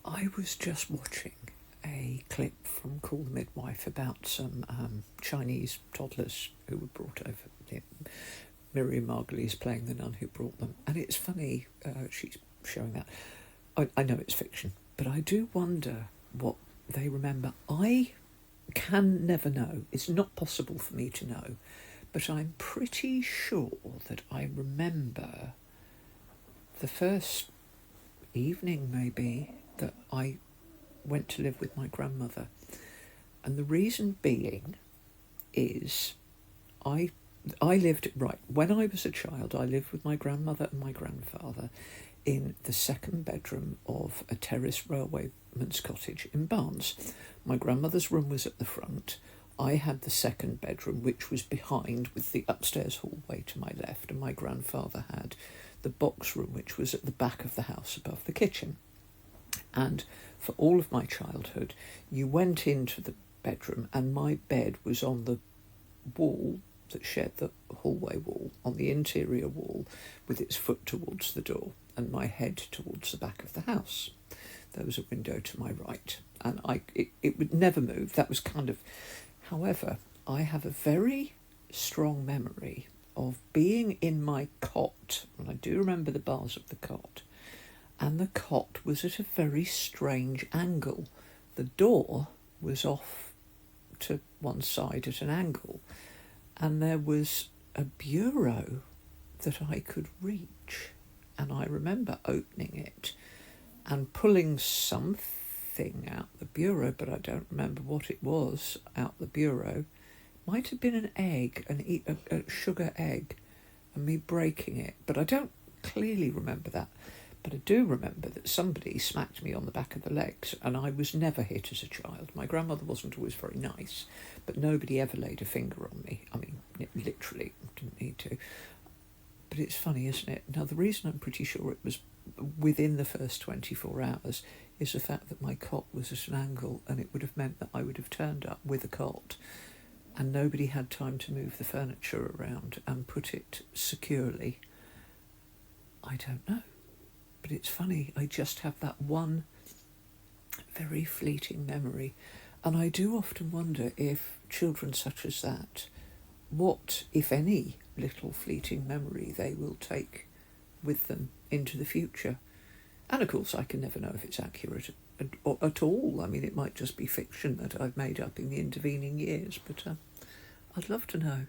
I was just watching a clip from Call the Midwife about some Chinese toddlers who were brought over. Miriam Margolyes playing the nun who brought them. And it's funny, she's showing that. I know it's fiction, but I do wonder what they remember. I can never know. It's not possible for me to know. But I'm pretty sure that I remember the first evening, maybe, that I went to live with my grandmother. And the reason being is I lived, right, when I was a child, I lived with my grandmother and my grandfather in the second bedroom of a terrace railwayman's cottage in Barnes. My grandmother's room was at the front. I had the second bedroom, which was behind with the upstairs hallway to my left, and my grandfather had the box room, which was at the back of the house above the kitchen. And for all of my childhood, you went into the bedroom and my bed was on the wall that shared the hallway wall, on the interior wall, with its foot towards the door and my head towards the back of the house. There was a window to my right, and it would never move. That was kind of... However, I have a very strong memory of being in my cot, and I do remember the bars of the cot, and the cot was at a very strange angle. The door was off to one side at an angle, and there was a bureau that I could reach, and I remember opening it and pulling something out the bureau, but I don't remember what it was out the bureau. Might have been an egg, a sugar egg, and me breaking it, but I don't clearly remember that. But I do remember that somebody smacked me on the back of the legs, and I was never hit as a child. My grandmother wasn't always very nice, but nobody ever laid a finger on me. I mean, literally, didn't need to. But it's funny, isn't it? Now, the reason I'm pretty sure it was within the first 24 hours is the fact that my cot was at an angle, and it would have meant that I would have turned up with a cot, and nobody had time to move the furniture around and put it securely. I don't know. But it's funny, I just have that one very fleeting memory. And I do often wonder if children such as that, what, if any, little fleeting memory they will take with them into the future. And of course, I can never know if it's accurate at all. I mean, it might just be fiction that I've made up in the intervening years, but I'd love to know.